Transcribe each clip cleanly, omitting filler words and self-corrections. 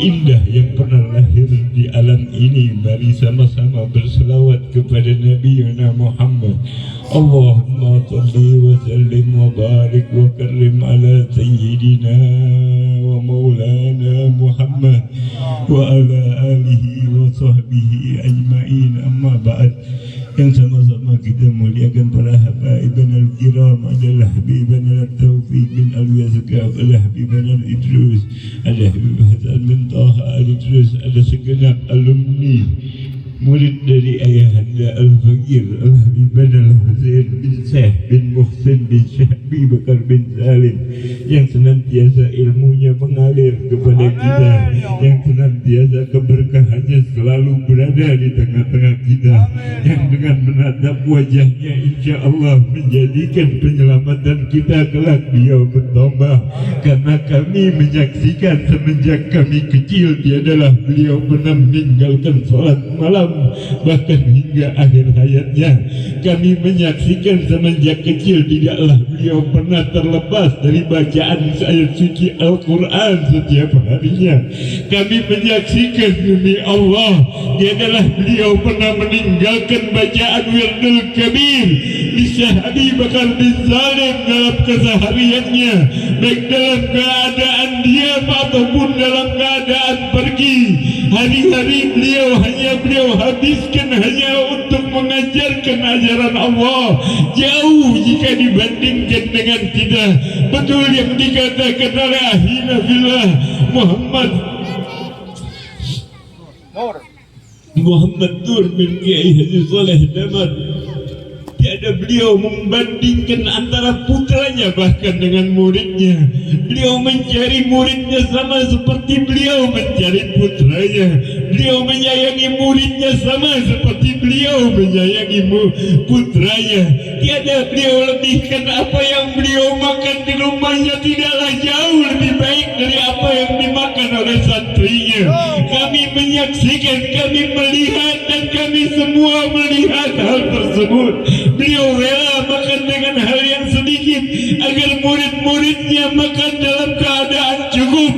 indah yang pernah lahir di alam ini. Mari sama-sama berselawat kepada Nabi Muhammad. Allahumma salli wa sallim wa barik wa karim ala sayyidina wa maulana Muhammad wa ala alihi wa sahbihi ajma'in. Amma ba'd. Yang sama-sama kita muliakan para habaibana al-kiram adalah Habibana al-Taufiq bin Al-Yazqaf, adalah Habibana al-Idrus, adalah Habib Hasan bin Taha al-Idrus, ada segenap alumni murid dari Ayahanda Al-Fakir Al-Habibana Al-Husain bin Syekh bin Muhsin bin Syekh Abi Bakar bin Salim, yang senantiasa ilmunya mengalir kepada kita, yang senantiasa keberkahannya selalu berada di tengah-tengah kita, yang dengan menatap wajahnya insya Allah menjadikan penyelamatan kita kelak beliau bertambah. Karena kami menyaksikan semenjak kami kecil tiadalah beliau pernah meninggalkan salat malam, bahkan hingga akhir hayatnya kami menyaksikan semenjak kecil tidaklah beliau pernah terlepas dari bacaan ayat suci Al-Quran setiap harinya. Kami menyaksikan demi Allah tiadalah beliau pernah meninggalkan bacaan Wirdul Kabir di Syekh Abi Bakar bin Salim dalam kesehariannya, baik dalam keadaan diam ataupun dalam keadaan pergi. Hari-hari beliau habiskan hanya untuk mengajarkan ajaran Allah, jauh jika dibandingkan dengan kita. Betul yang dikatakan oleh Ahina Billah Muhammad Nur bin Kiai Haji Saleh Damar, tiada beliau membandingkan antara putranya bahkan dengan muridnya. Beliau mencari muridnya sama seperti beliau mencari putranya. Beliau menyayangi muridnya sama seperti beliau menyayangi putranya. Tiada beliau lebihkan apa yang beliau makan di rumahnya, tidaklah jauh lebih baik dari apa yang dimakan oleh santrinya. Kami menyaksikan, kami melihat, dan kami semua melihat hal tersebut. Beliau rela makan dengan hal yang sedikit agar murid-muridnya makan dalam keadaan cukup.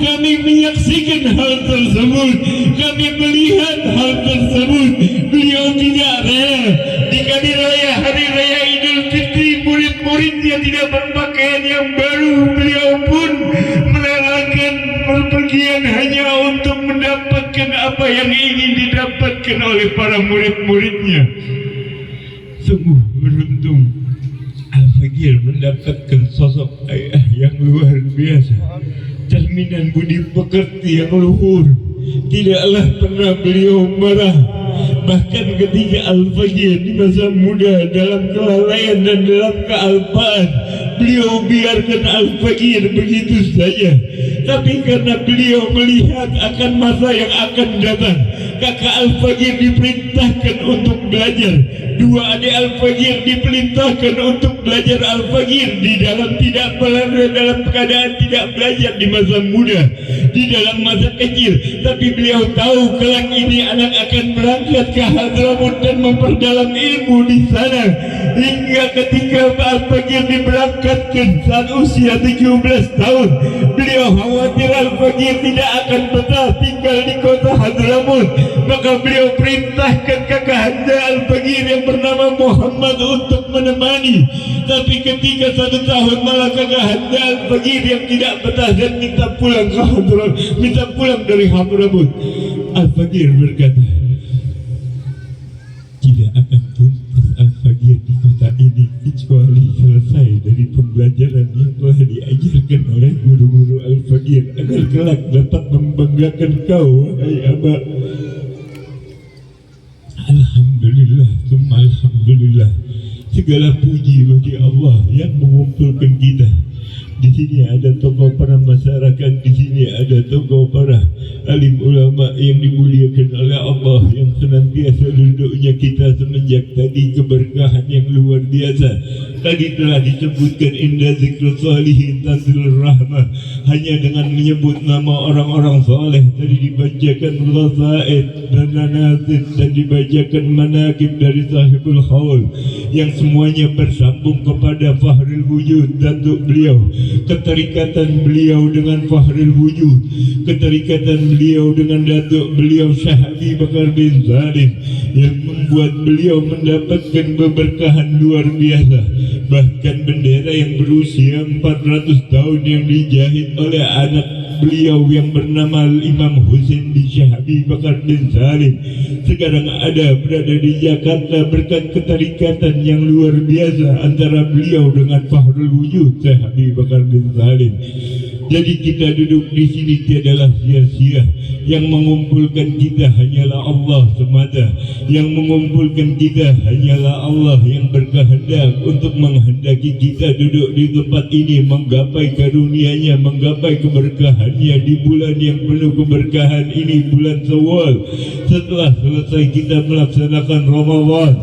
Kami menyaksikan hal tersebut, kami melihat hal tersebut. Beliau tidak rela di hari raya Idul Fitri murid-muridnya tidak berpakaian yang baru, beliau pun merelakan perpergian hanya untuk mendapatkan apa yang ingin didapatkan oleh para murid-muridnya. Sungguh beruntung Al-Fakir mendapatkan sosok ayah yang luar biasa, cerminan budi pekerti yang luhur. Tidaklah pernah beliau marah, bahkan ketika Al-Fakir di masa muda dalam kelalaian dan dalam kealpaan, beliau biarkan Al-Fakir begitu saja. Tapi karena beliau melihat akan masa yang akan datang, kakak Al-Fakir diperintahkan untuk belajar. Dua adik Al-Fakir diperintahkan untuk belajar. Al-Fakir di dalam dalam keadaan tidak belajar di masa muda, di dalam masa kecil. Tapi beliau tahu kelak ini anak akan berangkat ke Hadramut dan memperdalam ilmu di sana. Hingga ketika Al-Fakir diberangkatkan saat usia 17 tahun, beliau khawatir Al-Fakir tidak akan betah tinggal di kota Hadramut. Maka beliau perintahkan kakanda Al-Fakir yang bernama Muhammad untuk menemani. Tapi ketika 1 tahun malah kakanda Al-Fakir yang tidak betah dan minta pulang ke Hadramut, minta pulang dari Hadramut. Al-Fakir berkata, tidak akan tuntas Al-Fakir di kota ini kecuali selesai dari pembelajaran yang telah diajarkan oleh guru-guru Al-Fakir agar kelak dapat membanggakan kau, wahai Abah. Alhamdulillah, summa alhamdulillah. Segala puji bagi Allah yang mengumpulkan kita. Di sini ada tokoh para masyarakat, di sini ada tokoh para alim ulama yang dimuliakan oleh Allah, yang senantiasa duduknya kita semenjak tadi keberkahan yang luar biasa. Tadi telah disebutkan inda zikrul salihin tanzilur rahmah. Hanya dengan menyebut nama orang-orang saleh tadi dibacakan ghazaid dan nanazid dan dibacakan manaqib dari sahibul haul yang semuanya bersambung kepada fahrul wujud datuk beliau keterikatan beliau dengan Fahrul Wujud, keterikatan beliau dengan datuk beliau Syekh Habib Bakar bin Salim, yang membuat beliau mendapatkan keberkahan luar biasa. Bahkan bendera yang berusia 400 tahun yang dijahit oleh anak beliau yang bernama Imam Husain bin Syekh Habib Bakar bin Salim sekarang berada di Jakarta berkat keterikatan yang luar biasa antara beliau dengan Fahrul Wujud Syekh Habib Bakar bin Salim. Jadi kita duduk di sini tiadalah sia-sia. Yang mengumpulkan kita hanyalah Allah semata. Yang mengumpulkan kita hanyalah Allah yang berkehendak untuk menghendaki kita duduk di tempat ini, menggapai karunia-Nya, menggapai keberkahannya di bulan yang penuh keberkahan ini, bulan Syawal. Setelah selesai kita melaksanakan Ramadan,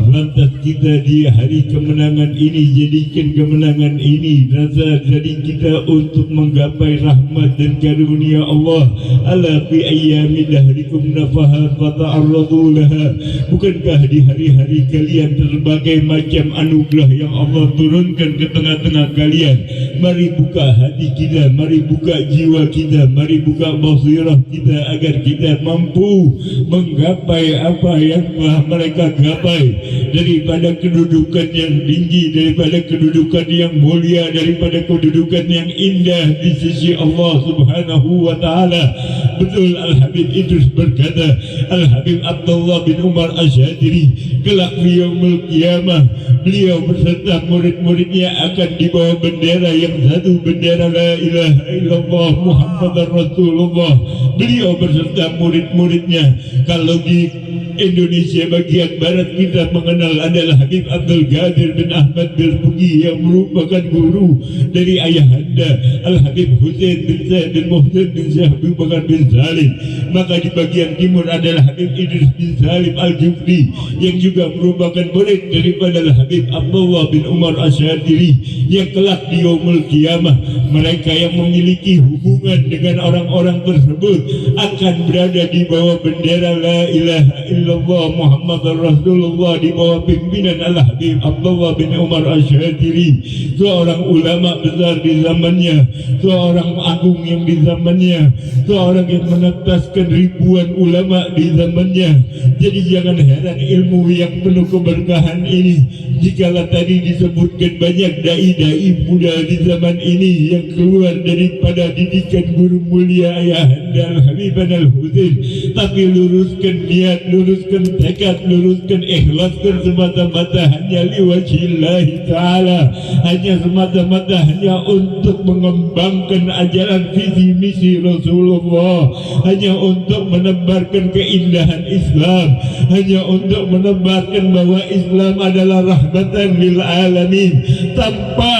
lantas kita di hari kemenangan ini jadikan kemenangan ini nazar dari kita untuk menggapai rahmat dan karunia Allah. Ala fi ayyami dahrikum nafahat fata'arradu laha. Bukankah di hari-hari kalian berbagai macam anugerah yang Allah turunkan ke tengah-tengah kalian? Mari buka hati kita, mari buka jiwa kita, mari buka basirah kita agar kita mampu menggapai apa yang telah mereka gapai, daripada kedudukan yang tinggi, daripada kedudukan yang mulia, daripada kedudukan yang indah di sisi Allah Subhanahu wa taala. Betul Al-Habib Idris berkata, Al-Habib Abdullah bin Umar Asyadiri, kelak di yaumul qiyamah beliau beserta murid-muridnya akan dibawa bendera yang satu, bendera la ilaha illallah Muhammadar Rasulullah. Beliau beserta murid-muridnya. Kalau di Indonesia bagian barat kita mengenal adalah Habib Abdul Qadir bin Ahmad Bilfuqi yang merupakan guru dari ayahanda Al-Habib Husain bin Zaid bin Muhsin bin Syekh Habib Bakar bin Salim. Maka di bagian timur adalah Habib Idris bin Salim Al-Jufri yang juga merupakan murid daripada Al-Habib Abdullah bin Umar Asyadiri, yang kelak di yaumul qiyamah mereka yang memiliki hubungan dengan orang-orang tersebut akan berada di bawah bendera la ilaha illallah Muhammadar Rasulullah di bawah pimpinan Al-Habib Abdullah bin Umar Asyadiri, seorang ulama besar di zamannya, seorang agung yang di zamannya, seorang yang menetapkan ribuan ulama di zamannya. Jadi jangan heran ilmu yang penuh keberkahan ini jikalau tadi disebutkan banyak dai-dai muda di zaman ini yang keluar daripada didikan guru mulia ayahanda Al-Habib Al-Husain, tapi luruskan niat, luruskan tekad, luruskan ikhlaskan semata-mata hanya liwajhillahi ta'ala, hanya semata-mata hanya untuk mengembangkan ajaran visi misi Rasulullah, hanya untuk menebarkan keindahan Islam, hanya untuk menebarkan bahwa Islam adalah rahmatan lil alamin, tanpa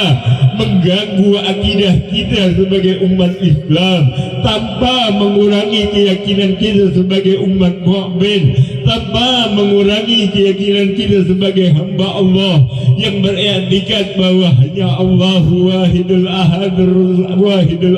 mengganggu akidah kita sebagai umat Islam, tanpa mengurangi keyakinan kita sebagai umat mukmin, tanpa mengurangi keyakinan kita sebagai hamba Allah yang beriktikad bahwa hanya Allah wahidul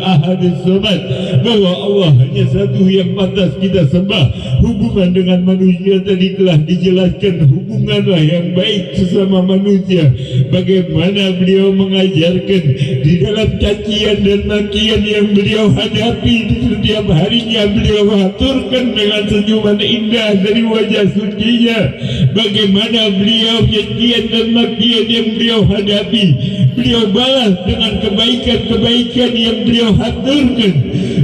ahad as-samad, bahwa Allah hanya satu yang pantas kita sembah. Hubungan dengan manusia tadi telah dijelaskan, hubunganlah yang baik sesama manusia. Bagaimana beliau mengajarkan di dalam cacian dan makian yang beliau hadapi di setiap harinya, beliau aturkan dengan senyuman indah dari wajah sucinya. Bagaimana beliau cacian dan makian yang beliau hadapi, beliau balas dengan kebaikan-kebaikan yang beliau haturkan.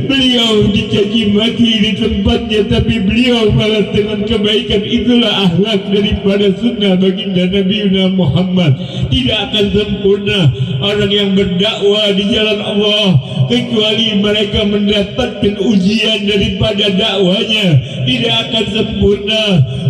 Beliau dicaci maki di tempatnya, tapi beliau balas dengan kebaikan. Itulah akhlak daripada sunnah baginda Nabi Muhammad. Tidak akan sempurna orang yang berdakwah di jalan Allah kecuali mereka mendapatkan ujian daripada dakwanya. Tidak akan sempurna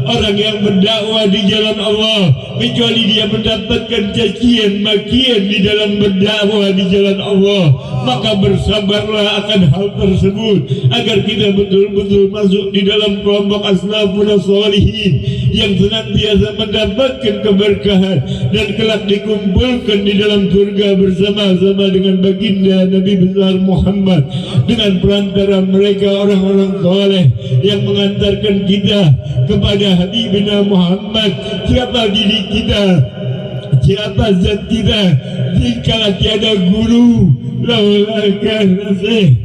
orang yang berdakwah di jalan Allah kecuali dia mendapatkan cacian makian di dalam berdakwah di jalan Allah. Maka bersabarlah akan hal tersebut agar kita betul-betul masuk di dalam kelompok aslafun sholihin yang senantiasa mendapatkan keberkahan dan kelak dikumpulkan di dalam surga bersama-sama dengan baginda Nabi besar Muhammad, dengan perantara mereka orang-orang soleh yang mengantarkan kita kepada Habibina Muhammad. Siapa diri kita siapa zat kita jika tiada guru? Laulaka nasih.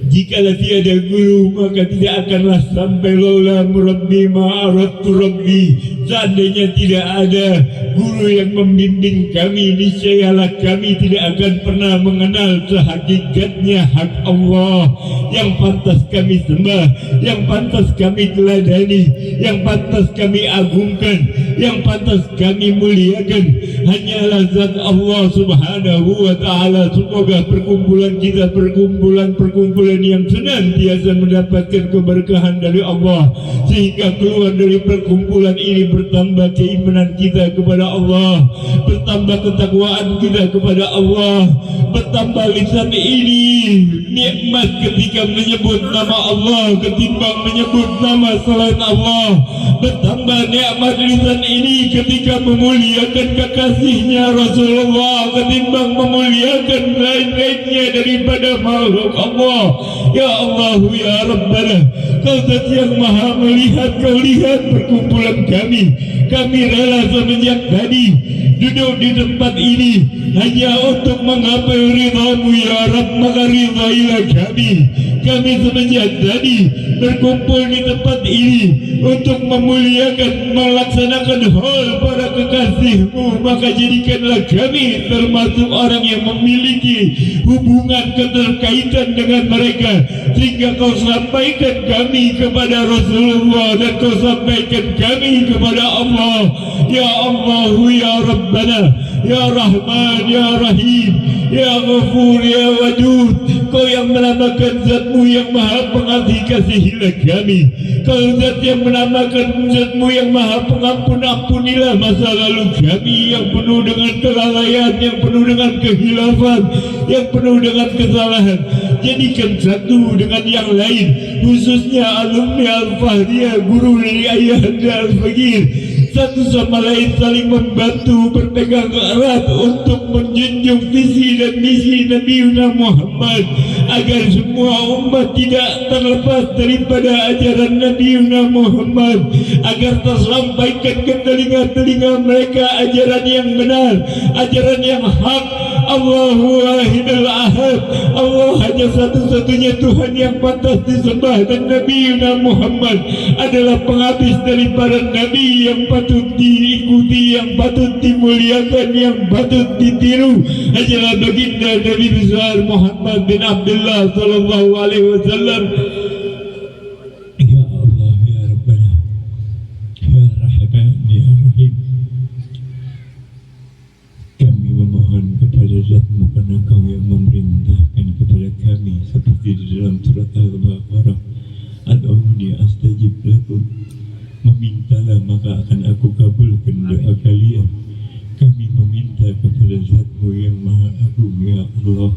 Jikalau tiada guru maka tidak akanlah sampai laula murabbi ma'aradtu rabbi. Seandainya tidak ada guru yang membimbing kami, niscayalah kami tidak akan pernah mengenal sehakikatnya hak Allah yang pantas kami sembah, yang pantas kami teladani, yang pantas kami agungkan, yang pantas kami muliakan. Hanyalah zat Allah subhanahu wa ta'ala. Semoga perkumpulan kita perkumpulan yang senantiasa mendapatkan keberkahan dari Allah, sehingga keluar dari perkumpulan ini bertambah keimanan kita kepada Allah, bertambah ketakwaan kita kepada Allah, bertambah lisan ini nikmat ketika menyebut nama Allah ketimbang menyebut nama selain Allah, bertambah nikmat lisan ini ketika memuliakan kekasihnya Rasulullah ketimbang memuliakan lain-lainnya daripada makhluk Allah. Ya Allah, ya Rabbana, Kau zat yang maha melihat, Kau lihat perkumpulan kami rela semenjak tadi duduk di tempat ini hanya untuk menggapai ridha-Mu ya Rabb, maka ridhailah kami semenjak tadi berkumpul di tempat ini untuk memuliakan, melaksanakan hal para kekasih-Mu, maka jadikanlah kami termasuk orang yang memiliki hubungan keterkaitan dengan mereka, sehingga Kau sampaikan kami kepada Rasulullah dan Kau sampaikan kami kepada Allah. Ya Allah, ya Rabbana, ya Rahman, ya Rahim, ya Ghafur, ya Wadud. Kau yang menamakan zat-Mu yang maha pengasih, kasihilah kami. Kau zat yang menamakan zat-Mu yang maha pengampun, ampunilah masa lalu kami yang penuh dengan kelalaian, yang penuh dengan kehilafan, yang penuh dengan kesalahan. Jadikan satu dengan yang lain, khususnya alumni Al-Fahriyah, guru dari Ayahanda Al-Fakir, satu sama lain saling membantu, berpegang erat untuk menjunjung visi dan misi Nabi Muhammad, agar semua umat tidak terlepas daripada ajaran Nabi Muhammad, agar tersampaikan ke telinga-telinga mereka ajaran yang benar, ajaran yang hak. Allahu wahidul ahad, Allah hanya satu-satunya Tuhan yang pantas disembah, dan Nabi Muhammad adalah penghabis dari para nabi yang patut diikuti, yang patut dimuliakan, yang patut ditiru. Hanyalah baginda Nabi besar Muhammad bin Abdullah sallallahu alaihi wasallam. Ya Allah, ya Rabbana, ya Rahman, ya Rahim, kami memohon kepada zat-Mu karena Kau yang memerintahkan kepada kami seperti di dalam surat Al-Baqarah, Ad'uni astajib lakum, memintalah maka akan aku kabulkan doa kalian. Kami meminta kepada zat-Mu yang maha agung ya Allah,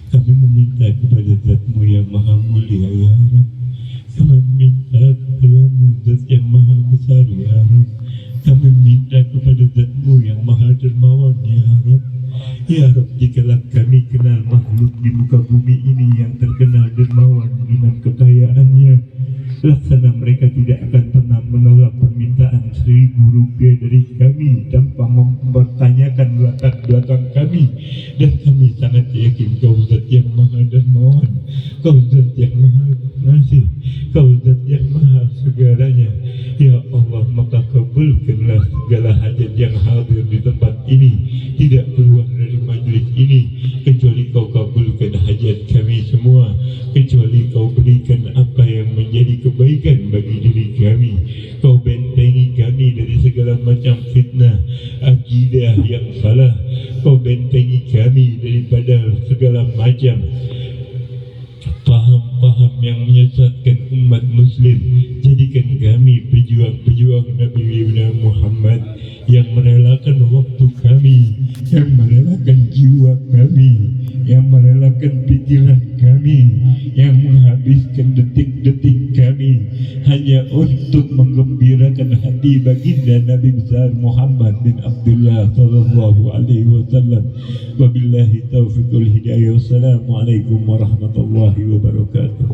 kami meminta kepada zat-Mu yang maha mulia ya Rabb, kami meminta kepada-Mu zat yang maha besar ya Rabb, kami meminta kepada zat-Mu yang maha dermawan ya Rabb. Ya Rabb, jikalau kami kenal makhluk di muka bumi ini yang terkenal dermawan dengan kekayaannya, laksana mereka tidak akan pernah menolak permintaan 1.000 rupiah dari kami tanpa mempertanyakan latar belakang kami. Dan kami sangat yakin Kau zat yang maha dermawan, Kau zat yang maha pengasih, Kau zat yang maha segalanya. Ya Allah, maka kabulkanlah segala hajat yang hadir di tempat ini, tidak keluar dari majlis ini, kecuali Kau kabulkan hajat kami semua, kecuali Kau berikan apa yang menjadi kebaikan bagi diri kami. Kau bentengi kami dari segala macam fitnah, akidah yang salah. Kau bentengi kami daripada segala macam paham-paham yang menyesatkan umat muslim. Jadikan kami pejuang-pejuang Nabi Muhammad yang merelakan waktu kami, yang merelakan jiwa kami, yang merelakan pikiran kami, yang menghabiskan detik-detik kami hanya untuk menggembirakan hati baginda Nabi besar Muhammad bin Abdullah sallallahu alaihi wasallam. Wabillahi taufiq wal hidayah. Wassalamualaikum warahmatullahi wabarakatuh.